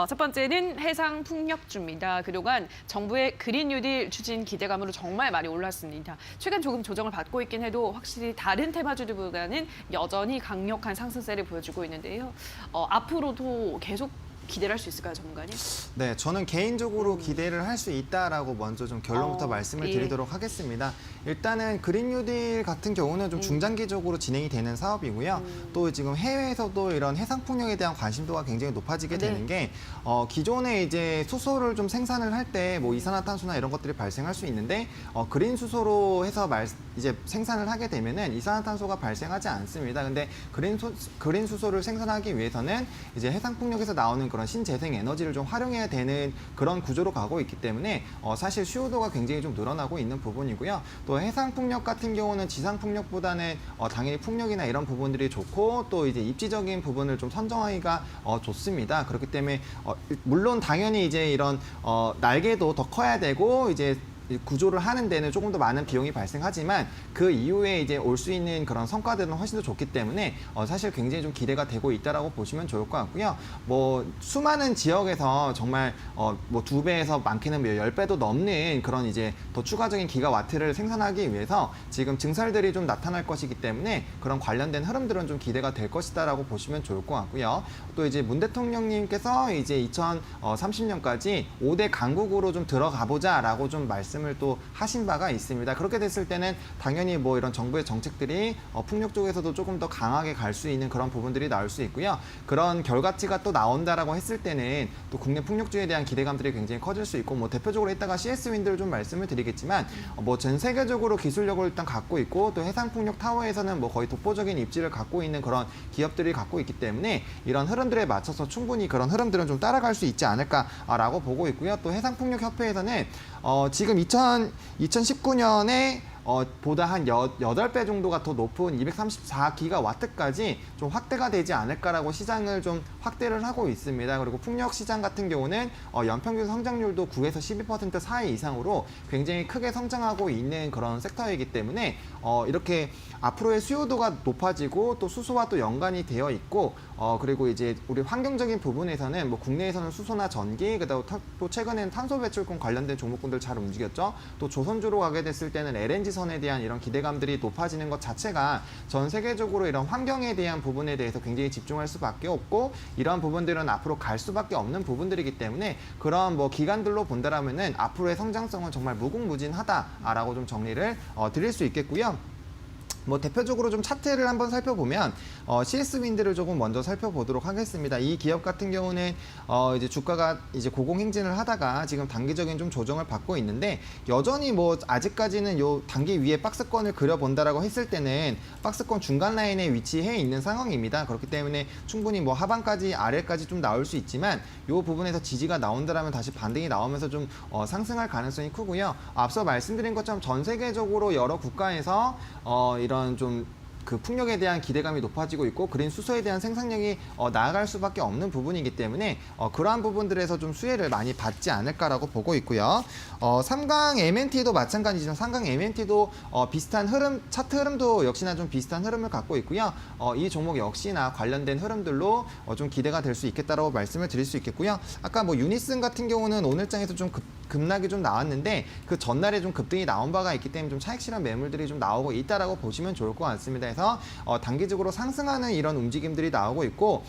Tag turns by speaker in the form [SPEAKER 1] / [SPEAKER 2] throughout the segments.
[SPEAKER 1] 첫 번째는 해상 풍력주입니다. 그동안 정부의 그린 뉴딜 추진 기대감으로 정말 많이 올랐습니다. 최근 조금 조정을 받고 있긴 해도 확실히 다른 테마주들보다는 여전히 강력한 상승세를 보여주고 있는데요. 앞으로도 계속 기대를 할 수 있을까요, 전문가님?
[SPEAKER 2] 네, 저는 개인적으로 기대를 할 수 있다라고 먼저 좀 결론부터 말씀을
[SPEAKER 1] 예.
[SPEAKER 2] 드리도록 하겠습니다. 일단은 그린 뉴딜 같은 경우는 좀 중장기적으로 진행이 되는 사업이고요. 또 지금 해외에서도 이런 해상 풍력에 대한 관심도가 굉장히 높아지게
[SPEAKER 1] 네.
[SPEAKER 2] 되는 게 기존에 이제 수소를 좀 생산을 할 때 뭐 이산화탄소나 이런 것들이 발생할 수 있는데 그린 수소로 해서 이제 생산을 하게 되면은 이산화탄소가 발생하지 않습니다. 근데 그린 수소를 생산하기 위해서는 이제 해상 풍력에서 나오는 그런 신재생 에너지를 좀 활용해야 되는 그런 구조로 가고 있기 때문에 사실 수요도가 굉장히 좀 늘어나고 있는 부분이고요. 또 해상 풍력 같은 경우는 지상 풍력보다는 당연히 풍력이나 이런 부분들이 좋고 또 이제 입지적인 부분을 좀 선정하기가 좋습니다. 그렇기 때문에 물론 당연히 이제 이런 날개도 더 커야 되고 이제 구조를 하는 데는 조금 더 많은 비용이 발생하지만 그 이후에 이제 올 수 있는 그런 성과들은 훨씬 더 좋기 때문에 사실 굉장히 좀 기대가 되고 있다라고 보시면 좋을 것 같고요. 뭐 수많은 지역에서 정말 뭐 2배에서 많게는 뭐 10배도 넘는 그런 이제 더 추가적인 기가와트를 생산하기 위해서 지금 증설들이 좀 나타날 것이기 때문에 그런 관련된 흐름들은 좀 기대가 될 것이다라고 보시면 좋을 것 같고요. 또 이제 문 대통령님께서 이제 2030년까지 5대 강국으로 좀 들어가 보자라고 좀 말씀을 또 하신 바가 있습니다. 그렇게 됐을 때는 당연히 뭐 이런 정부의 정책들이 풍력 쪽에서도 조금 더 강하게 갈 수 있는 그런 부분들이 나올 수 있고요. 그런 결과치가 또 나온다라고 했을 때는 또 국내 풍력주에 대한 기대감들이 굉장히 커질 수 있고 뭐 대표적으로 이따가 CS 윈드를 좀 말씀을 드리겠지만 뭐 전 세계적으로 기술력을 일단 갖고 있고 또 해상 풍력 타워에서는 뭐 거의 독보적인 입지를 갖고 있는 그런 기업들이 갖고 있기 때문에 이런 흐름들에 맞춰서 충분히 그런 흐름들은 좀 따라갈 수 있지 않을까라고 보고 있고요. 또 해상 풍력 협회에서는 지금 2019년에 보다 한 8배 정도가 더 높은 234기가와트까지 좀 확대가 되지 않을까라고 시장을 좀 확대를 하고 있습니다. 그리고 풍력 시장 같은 경우는 연평균 성장률도 9에서 12% 사이 이상으로 굉장히 크게 성장하고 있는 그런 섹터이기 때문에 이렇게 앞으로의 수요도가 높아지고 또 수소와 또 연관이 되어 있고 그리고 이제 우리 환경적인 부분에서는 뭐 국내에서는 수소나 전기 그다음 또 최근에는 탄소 배출권 관련된 종목군들 잘 움직였죠. 또 조선주로 가게 됐을 때는 LNG 선에 대한 이런 기대감들이 높아지는 것 자체가 전 세계적으로 이런 환경에 대한 부분에 대해서 굉장히 집중할 수밖에 없고 이런 부분들은 앞으로 갈 수밖에 없는 부분들이기 때문에 그런 뭐 기간들로 본다라면은 앞으로의 성장성은 정말 무궁무진하다라고 좀 정리를 드릴 수 있겠고요. 뭐 대표적으로 좀 차트를 한번 살펴보면 CS 윈드를 조금 먼저 살펴보도록 하겠습니다. 이 기업 같은 경우는 이제 주가가 이제 고공행진을 하다가 지금 단기적인 좀 조정을 받고 있는데 여전히 뭐 아직까지는 요 단기 위에 박스권을 그려본다라고 했을 때는 박스권 중간 라인에 위치해 있는 상황입니다. 그렇기 때문에 충분히 뭐 하반까지 아래까지 좀 나올 수 있지만 요 부분에서 지지가 나온다라면 다시 반등이 나오면서 좀 상승할 가능성이 크고요. 앞서 말씀드린 것처럼 전 세계적으로 여러 국가에서 이런 좀 그 풍력에 대한 기대감이 높아지고 있고 그린 수소에 대한 생산량이 나아갈 수밖에 없는 부분이기 때문에 그러한 부분들에서 좀 수혜를 많이 받지 않을까라고 보고 있고요. 3강 MNT도 마찬가지죠. 3강 MNT도 비슷한 흐름, 차트 흐름도 역시나 좀 비슷한 흐름을 갖고 있고요. 이 종목 역시나 관련된 흐름들로 좀 기대가 될 수 있겠다라고 말씀을 드릴 수 있겠고요. 아까 뭐 유니슨 같은 경우는 오늘장에서 좀 급락이 좀 나왔는데 그 전날에 좀 급등이 나온 바가 있기 때문에 좀 차익 실현 매물들이 좀 나오고 있다라고 보시면 좋을 것 같습니다. 그래서 단기적으로 상승하는 이런 움직임들이 나오고 있고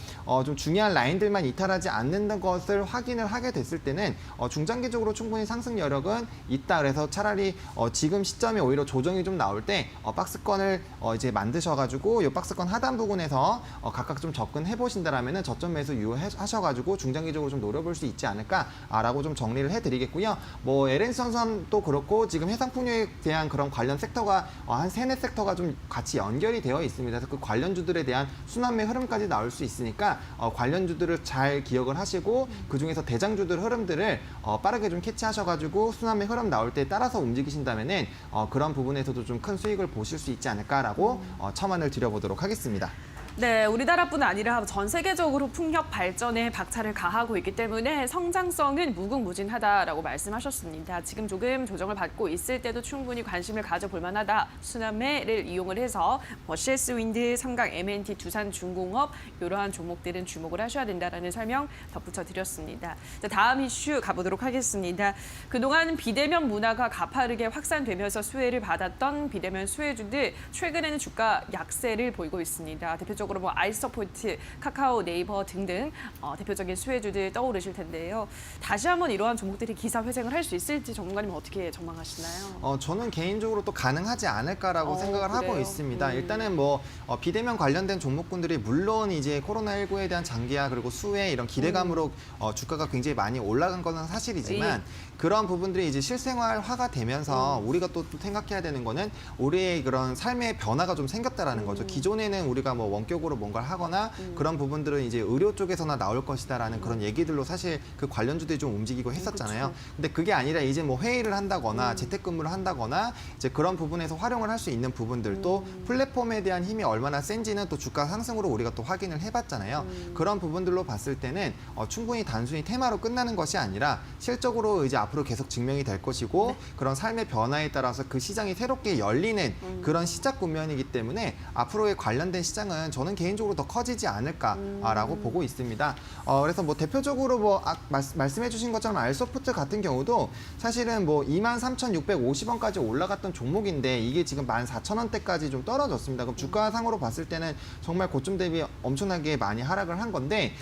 [SPEAKER 2] 좀 중요한 라인들만 이탈하지 않는 것을 확인을 하게 됐을 때는 중장기적으로 충분히 상승 여력은 있다. 그래서 차라리 지금 시점에 오히려 조정이 좀 나올 때 박스권을 이제 만드셔가지고 이 박스권 하단 부분에서 각각 좀 접근해 보신다라면은 저점 매수 유효하셔가지고 중장기적으로 좀 노려볼 수 있지 않을까라고 좀 정리를 해드리겠고요. 뭐 LN선선도 그렇고 지금 해상풍력에 대한 그런 관련 섹터가 한 3-4섹터가 좀 같이 연결이 되어 있습니다. 그래서 그 관련주들에 대한 순환매 흐름까지 나올 수 있으니까 관련주들을 잘 기억을 하시고 그중에서 대장주들 흐름들을 빠르게 좀 캐치하셔가지고 순환매 흐름 나올 때 따라서 움직이신다면은 그런 부분에서도 좀 큰 수익을 보실 수 있지 않을까라고 첨언을 드려보도록 하겠습니다.
[SPEAKER 1] 네, 우리나라뿐 아니라 전 세계적으로 풍력 발전에 박차를 가하고 있기 때문에 성장성은 무궁무진하다라고 말씀하셨습니다. 지금 조금 조정을 받고 있을 때도 충분히 관심을 가져볼 만하다. 순환매를 이용을 해서 CS 윈드, 삼강 MNT, 두산중공업 이러한 종목들은 주목을 하셔야 된다라는 설명 덧붙여 드렸습니다. 자, 다음 이슈 가보도록 하겠습니다. 그동안 비대면 문화가 가파르게 확산되면서 수혜를 받았던 비대면 수혜주들 최근에는 주가 약세를 보이고 있습니다. 대표적으로 뭐 아이서포트, 카카오, 네이버 등등 대표적인 수혜주들 떠오르실 텐데요. 다시 한번 이러한 종목들이 기사 회생을 할 수 있을지 전문가님은 어떻게 전망하시나요?
[SPEAKER 2] 저는 개인적으로 또 가능하지 않을까라고 생각을 하고
[SPEAKER 1] 그래요?
[SPEAKER 2] 있습니다. 일단은 뭐 비대면 관련된 종목군들이 물론 이제 코로나19에 대한 장기화 그리고 수혜 이런 기대감으로 주가가 굉장히 많이 올라간 거는 사실이지만 그런 부분들이 이제 실생활화가 되면서 우리가 또 생각해야 되는 거는 우리의 그런 삶의 변화가 좀 생겼다라는 거죠. 기존에는 우리가 뭐 원격으로 뭔가를 하거나 그런 부분들은 이제 의료 쪽에서나 나올 것이다라는 그런 얘기들로 사실 그 관련주들이 좀 움직이고 했었잖아요. 근데 그게 아니라 이제 뭐 회의를 한다거나 재택근무를 한다거나 이제 그런 부분에서 활용을 할 수 있는 부분들 또 플랫폼에 대한 힘이 얼마나 센지는 또 주가 상승으로 우리가 또 확인을 해봤잖아요. 그런 부분들로 봤을 때는 충분히 단순히 테마로 끝나는 것이 아니라 실적으로 이제 앞으로 계속 증명이 될 것이고 그런 삶의 변화에 따라서 그 시장이 새롭게 열리는 그런 시작 국면이기 때문에 앞으로의 관련된 시장은 저는 개인적으로 더 커지지 않을까라고 보고 있습니다. 그래서 뭐 대표적으로 뭐 말씀해주신 것처럼 알소프트 같은 경우도 사실은 뭐 23,650원까지 올라갔던 종목인데 이게 지금 14,000원대까지 좀 떨어졌습니다. 그럼 주가상으로 봤을 때는 정말 고점 대비 엄청나게 많이 하락을 한 건데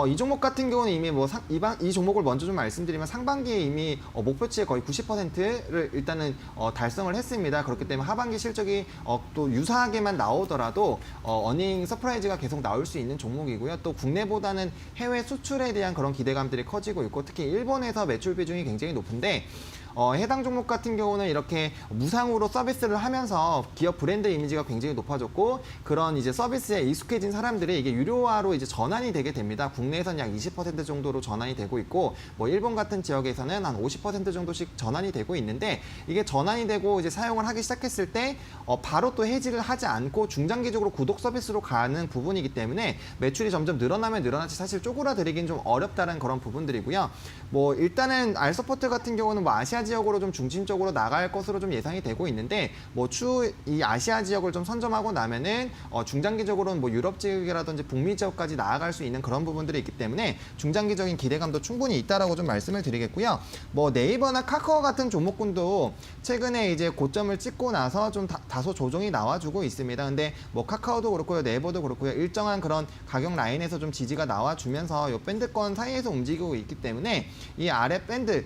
[SPEAKER 2] 이 종목 같은 경우는 이미 뭐 이 종목을 먼저 좀 말씀드리면 상반기에 이미 목표치의 거의 90%를 일단은 달성을 했습니다. 그렇기 때문에 하반기 실적이 또 유사하게만 나오더라도 어닝 서프라이즈가 계속 나올 수 있는 종목이고요. 또 국내보다는 해외 수출에 대한 그런 기대감들이 커지고 있고 특히 일본에서 매출 비중이 굉장히 높은데 해당 종목 같은 경우는 이렇게 무상으로 서비스를 하면서 기업 브랜드 이미지가 굉장히 높아졌고 그런 이제 서비스에 익숙해진 사람들이 이게 유료화로 이제 전환이 되게 됩니다. 국내에서는 약 20% 정도로 전환이 되고 있고 뭐 일본 같은 지역에서는 한 50% 정도씩 전환이 되고 있는데 이게 전환이 되고 이제 사용을 하기 시작했을 때 바로 또 해지를 하지 않고 중장기적으로 구독 서비스로 가는 부분이기 때문에 매출이 점점 늘어나면 늘어나지 사실 쪼그라들이긴 좀 어렵다는 그런 부분들이고요. 뭐 일단은 알서포트 같은 경우는 뭐 아시아 지역으로 좀 중심적으로 나갈 것으로 좀 예상이 되고 있는데 뭐 추후 이 아시아 지역을 좀 선점하고 나면은 중장기적으로는 뭐 유럽 지역이라든지 북미 지역까지 나아갈 수 있는 그런 부분들이 있기 때문에 중장기적인 기대감도 충분히 있다라고 좀 말씀을 드리겠고요. 뭐 네이버나 카카오 같은 종목군도 최근에 이제 고점을 찍고 나서 좀 다소 조정이 나와주고 있습니다. 근데 뭐 카카오도 그렇고요, 네이버도 그렇고요, 일정한 그런 가격 라인에서 좀 지지가 나와주면서 이 밴드권 사이에서 움직이고 있기 때문에 이 아래 밴드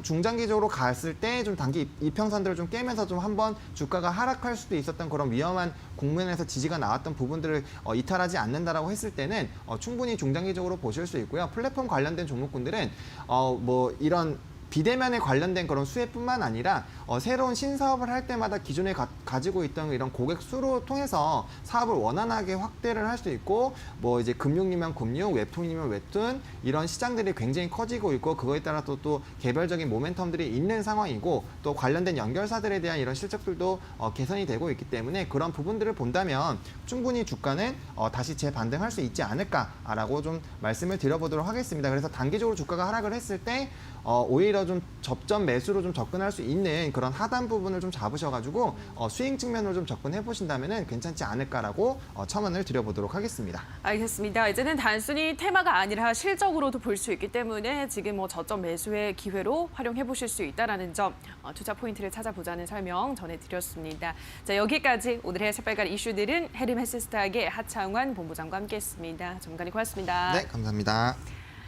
[SPEAKER 2] 중장기적으로 갔을 때 좀 단기 이평선들을 좀 깨면서 좀 한번 주가가 하락할 수도 있었던 그런 위험한 국면에서 지지가 나왔던 부분들을 이탈하지 않는다라고 했을 때는 충분히 중장기적으로 보실 수 있고요. 플랫폼 관련된 종목군들은 뭐 이런 비대면에 관련된 그런 수혜뿐만 아니라 새로운 신사업을 할 때마다 기존에 가지고 있던 이런 고객 수로 통해서 사업을 원활하게 확대를 할 수 있고 뭐 이제 금융이면 금융, 웹툰이면 웹툰 이런 시장들이 굉장히 커지고 있고 그거에 따라 또 개별적인 모멘텀들이 있는 상황이고 또 관련된 연결사들에 대한 이런 실적들도 개선이 되고 있기 때문에 그런 부분들을 본다면 충분히 주가는 다시 재반등할 수 있지 않을까라고 좀 말씀을 드려보도록 하겠습니다. 그래서 단기적으로 주가가 하락을 했을 때 오히려 좀 접점 매수로 좀 접근할 수 있는 그런 하단 부분을 좀 잡으셔가지고 스윙 측면으로 좀 접근해 보신다면은 괜찮지 않을까라고 첨언을 드려보도록 하겠습니다.
[SPEAKER 1] 알겠습니다. 이제는 단순히 테마가 아니라 실적으로도 볼 수 있기 때문에 지금 뭐 저점 매수의 기회로 활용해 보실 수 있다라는 점 투자 포인트를 찾아보자는 설명 전해드렸습니다. 자, 여기까지 오늘의 새빨간 이슈들은 헤르메스 스탁의 하창환 본부장과 함께했습니다. 전문가님 고맙습니다.
[SPEAKER 2] 네, 감사합니다.